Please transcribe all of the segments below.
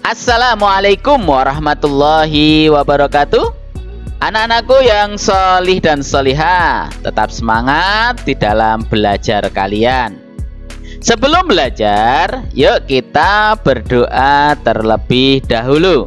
Assalamualaikum warahmatullahi wabarakatuh. Anak-anakku yang solih dan solihah, tetap semangat di dalam belajar kalian. Sebelum belajar, yuk kita berdoa terlebih dahulu.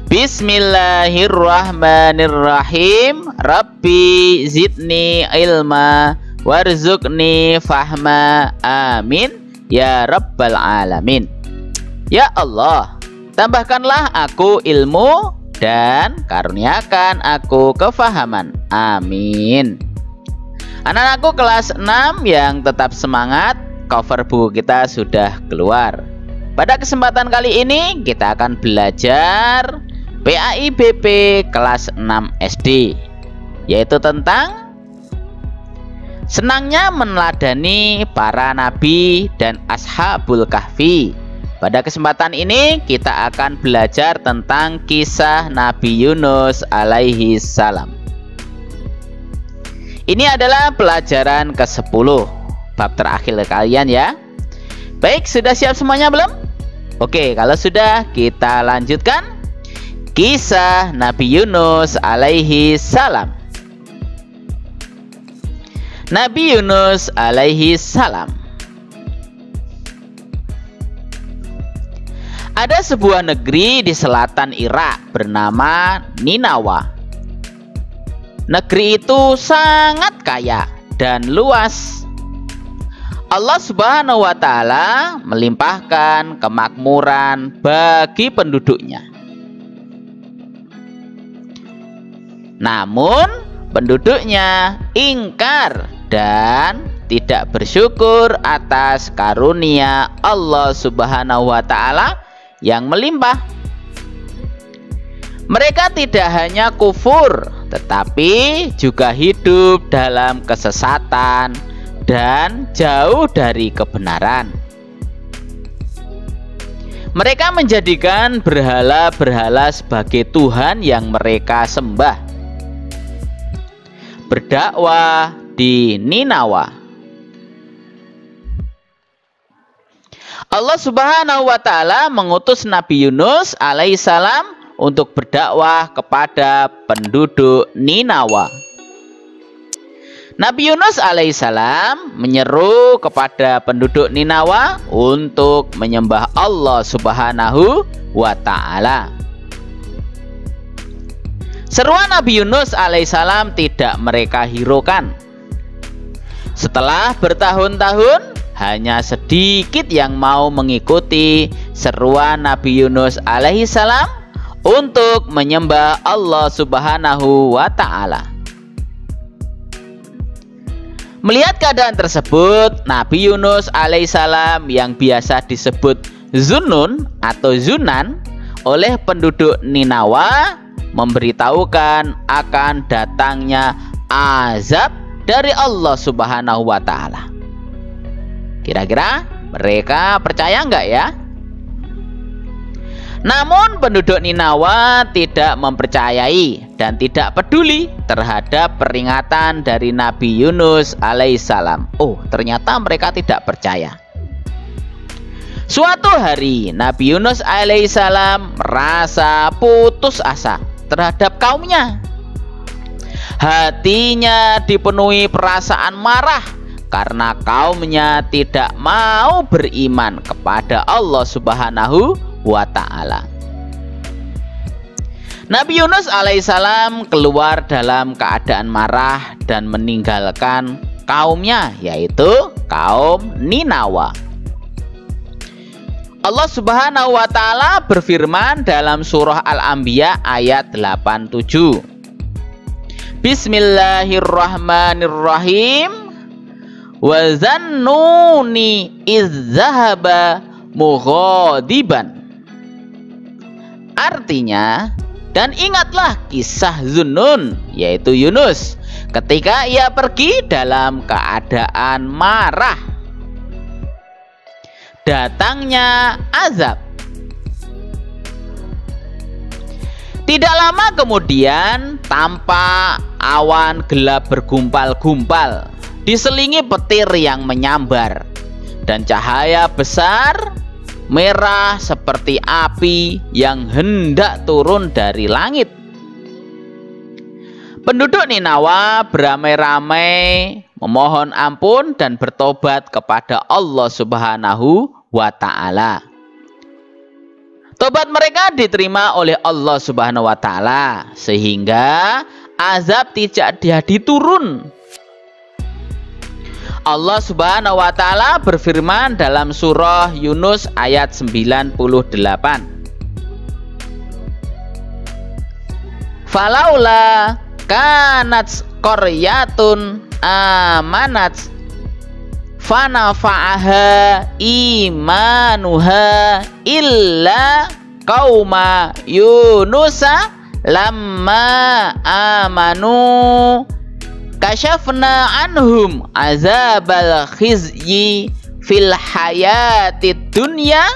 Bismillahirrahmanirrahim. Rabbi zidni ilma warzuqni fahma. Amin ya rabbal alamin. Ya Allah, tambahkanlah aku ilmu dan karuniakan aku kefahaman. Amin. Anak-anakku kelas 6 yang tetap semangat, cover buku kita sudah keluar. Pada kesempatan kali ini kita akan belajar PAIBP kelas 6 SD, yaitu tentang senangnya meneladani para nabi dan ashabul kahfi. Pada kesempatan ini kita akan belajar tentang kisah Nabi Yunus alaihi salam. Ini adalah pelajaran ke-10, bab terakhir kalian ya. Baik, sudah siap semuanya belum? Oke, kalau sudah kita lanjutkan kisah Nabi Yunus alaihi salam. Nabi Yunus alaihi salam. Ada sebuah negeri di selatan Irak bernama Ninawa. Negeri itu sangat kaya dan luas. Allah Subhanahu wa Ta'ala melimpahkan kemakmuran bagi penduduknya. Namun penduduknya ingkar dan tidak bersyukur atas karunia Allah Subhanahu wa Ta'ala yang melimpah. Mereka tidak hanya kufur, tetapi juga hidup dalam kesesatan dan jauh dari kebenaran. Mereka menjadikan berhala-berhala sebagai Tuhan yang mereka sembah. Berdakwah di Ninawa. Allah Subhanahu wa Ta'ala mengutus Nabi Yunus alaihissalam untuk berdakwah kepada penduduk Ninawa. Nabi Yunus alaihissalam menyeru kepada penduduk Ninawa untuk menyembah Allah Subhanahu wa Ta'ala. Seruan Nabi Yunus alaihissalam tidak mereka hiraukan. Setelah bertahun-tahun, hanya sedikit yang mau mengikuti seruan Nabi Yunus alaihissalam untuk menyembah Allah Subhanahu wa Ta'ala. Melihat keadaan tersebut, Nabi Yunus alaihissalam yang biasa disebut Zunnun atau Zunan oleh penduduk Ninawa memberitahukan akan datangnya azab dari Allah Subhanahu wa Ta'ala. Kira-kira mereka percaya nggak ya? Namun penduduk Ninawa tidak mempercayai dan tidak peduli terhadap peringatan dari Nabi Yunus alaihissalam. Oh, ternyata mereka tidak percaya. Suatu hari Nabi Yunus alaihissalam merasa putus asa terhadap kaumnya. Hatinya dipenuhi perasaan marah karena kaumnya tidak mau beriman kepada Allah Subhanahu wa Ta'ala. Nabi Yunus alaihissalam keluar dalam keadaan marah dan meninggalkan kaumnya, yaitu kaum Ninawa. Allah Subhanahu wa Ta'ala berfirman dalam surah Al-Anbiya ayat 87. Bismillahirrahmanirrahim. Wa zannuni izzahaba mughadiban. Artinya, dan ingatlah kisah Zunnun, yaitu Yunus, ketika ia pergi dalam keadaan marah. Datangnya azab. Tidak lama kemudian tampak awan gelap bergumpal-gumpal, diselingi petir yang menyambar, dan cahaya besar merah seperti api yang hendak turun dari langit. Penduduk Ninawa beramai-ramai memohon ampun dan bertobat kepada Allah Subhanahu wa Ta'ala. Tobat mereka diterima oleh Allah Subhanahu wa Ta'ala, sehingga azab tidak jadi turun. Allah Subhanahu wa Ta'ala berfirman dalam surah Yunus ayat 98. Falaula kanat qaryatun amanat fanafa'aha imanuha illa qauma yunusa lamma amanu kasyafna anhum azabal khizyi fil hayatid dunya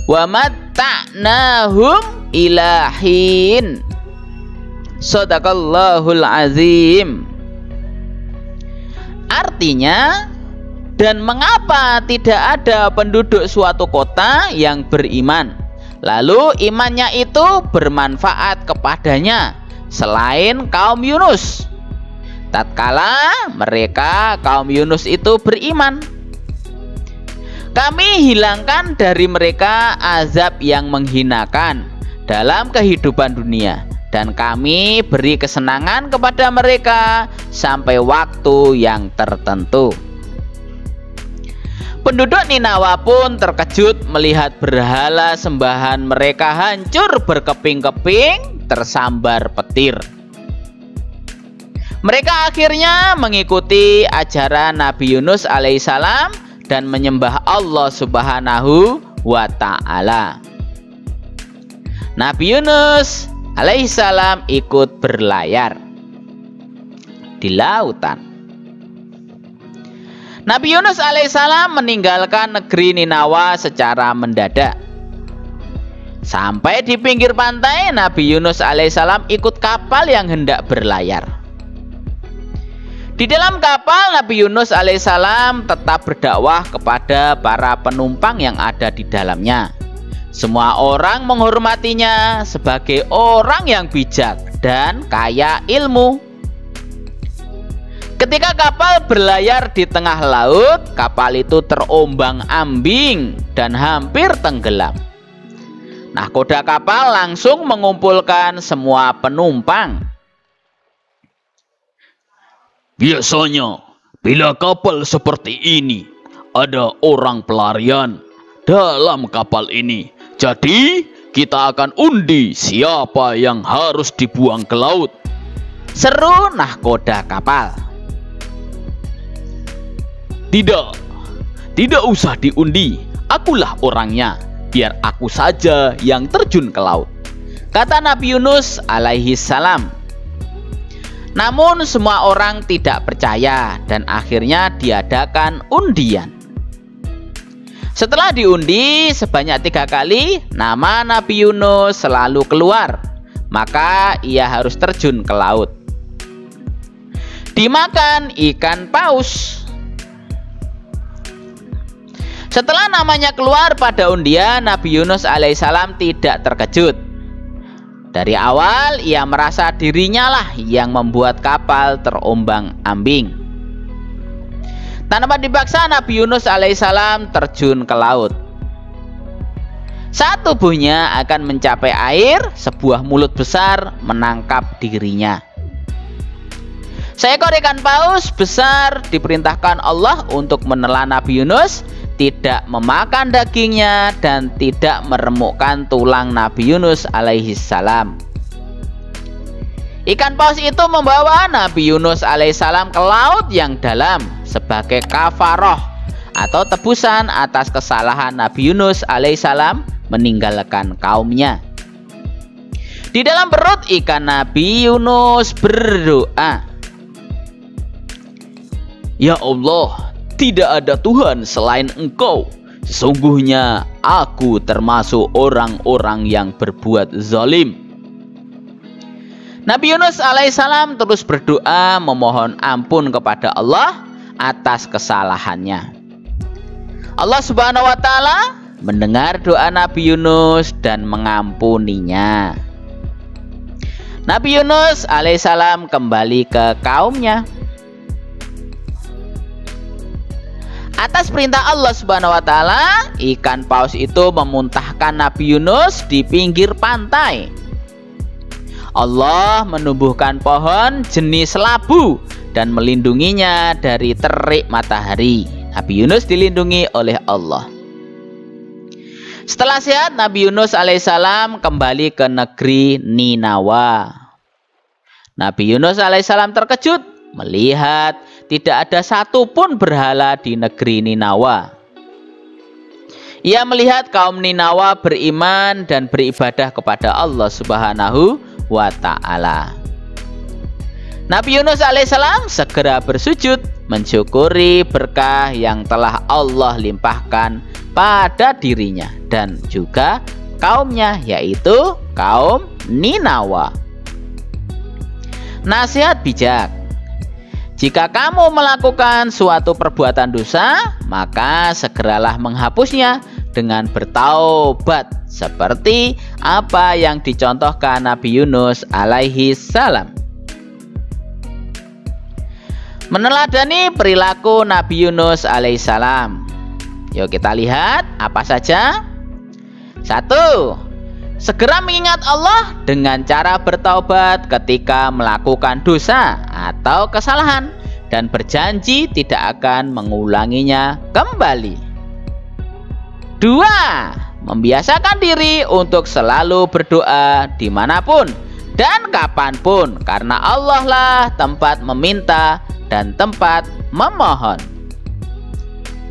wa matta'nahum ilahin. Shadaqallahul azim. Artinya, dan mengapa tidak ada penduduk suatu kota yang beriman, lalu imannya itu bermanfaat kepadanya selain kaum Yunus, tatkala mereka kaum Yunus itu beriman. Kami hilangkan dari mereka azab yang menghinakan dalam kehidupan dunia, dan kami beri kesenangan kepada mereka sampai waktu yang tertentu. Penduduk Ninawa pun terkejut melihat berhala sembahan mereka hancur berkeping-keping tersambar petir. Mereka akhirnya mengikuti ajaran Nabi Yunus alaihissalam dan menyembah Allah Subhanahu wa Ta'ala. Nabi Yunus alaihissalam ikut berlayar di lautan. Nabi Yunus alaihissalam meninggalkan negeri Ninawa secara mendadak. Sampai di pinggir pantai, Nabi Yunus alaihissalam ikut kapal yang hendak berlayar. Di dalam kapal, Nabi Yunus alaihissalam tetap berdakwah kepada para penumpang yang ada di dalamnya. Semua orang menghormatinya sebagai orang yang bijak dan kaya ilmu. Ketika kapal berlayar di tengah laut, kapal itu terombang-ambing dan hampir tenggelam. Nahkoda kapal langsung mengumpulkan semua penumpang. Biasanya, bila kapal seperti ini, ada orang pelarian dalam kapal ini. Jadi, kita akan undi siapa yang harus dibuang ke laut, seru nahkoda kapal. Tidak usah diundi. Akulah orangnya. Biar aku saja yang terjun ke laut, kata Nabi Yunus alaihi salam. Namun semua orang tidak percaya dan akhirnya diadakan undian. Setelah diundi sebanyak 3 kali, nama Nabi Yunus selalu keluar. Maka ia harus terjun ke laut. Dimakan ikan paus. Setelah namanya keluar pada undian, Nabi Yunus alaihissalam tidak terkejut. Dari awal ia merasa dirinya lah yang membuat kapal terombang-ambing. Tanpa dipaksa, Nabi Yunus alaihissalam terjun ke laut. Saat tubuhnya akan mencapai air, sebuah mulut besar menangkap dirinya. Seekor ikan paus besar diperintahkan Allah untuk menelan Nabi Yunus, tidak memakan dagingnya dan tidak meremukkan tulang Nabi Yunus alaihissalam. Ikan paus itu membawa Nabi Yunus alaihissalam ke laut yang dalam sebagai kafaroh atau tebusan atas kesalahan Nabi Yunus alaihissalam meninggalkan kaumnya. Di dalam perut ikan, Nabi Yunus berdoa, "Ya Allah, tidak ada Tuhan selain Engkau. Sesungguhnya aku termasuk orang-orang yang berbuat zalim." Nabi Yunus alaihissalam terus berdoa memohon ampun kepada Allah atas kesalahannya. Allah Subhanahu wa Ta'ala mendengar doa Nabi Yunus dan mengampuninya. Nabi Yunus alaihissalam kembali ke kaumnya. Atas perintah Allah Subhanahu wa taala, ikan paus itu memuntahkan Nabi Yunus di pinggir pantai. Allah menumbuhkan pohon jenis labu dan melindunginya dari terik matahari. Nabi Yunus dilindungi oleh Allah. Setelah sehat, Nabi Yunus alaihissalam kembali ke negeri Ninawa. Nabi Yunus alaihissalam terkejut melihat tidak ada satupun berhala di negeri Ninawa. Ia melihat kaum Ninawa beriman dan beribadah kepada Allah Subhanahu wa ta'ala. Nabi Yunus alaihissalam segera bersujud mensyukuri berkah yang telah Allah limpahkan pada dirinya dan juga kaumnya, yaitu kaum Ninawa. Nasihat bijak: jika kamu melakukan suatu perbuatan dosa, maka segeralah menghapusnya dengan bertaubat, seperti apa yang dicontohkan Nabi Yunus alaihi salam. Meneladani perilaku Nabi Yunus alaihissalam. Yuk kita lihat apa saja. 1. Segera mengingat Allah dengan cara bertaubat ketika melakukan dosa atau kesalahan dan berjanji tidak akan mengulanginya kembali. 2. Membiasakan diri untuk selalu berdoa dimanapun dan kapanpun, karena Allah lah tempat meminta dan tempat memohon.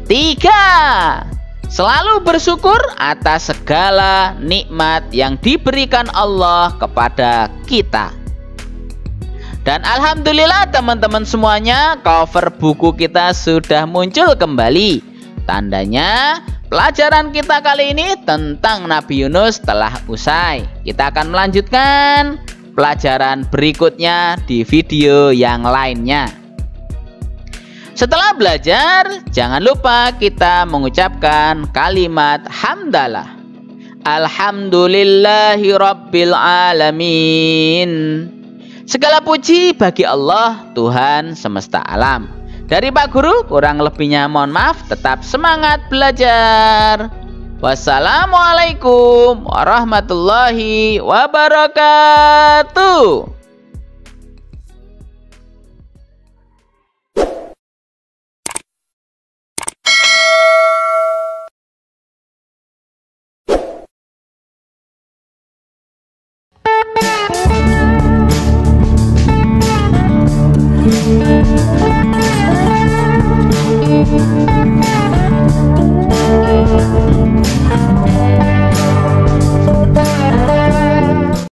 3. Selalu bersyukur atas segala nikmat yang diberikan Allah kepada kita. Dan alhamdulillah teman-teman semuanya, cover buku kita sudah muncul kembali. Tandanya pelajaran kita kali ini tentang Nabi Yunus telah usai. Kita akan melanjutkan pelajaran berikutnya di video yang lainnya. Setelah belajar, jangan lupa kita mengucapkan kalimat hamdalah. Alhamdulillahi rabbil alamin. Segala puji bagi Allah, Tuhan semesta alam. Dari Pak Guru, kurang lebihnya mohon maaf. Tetap semangat belajar. Wassalamualaikum warahmatullahi wabarakatuh.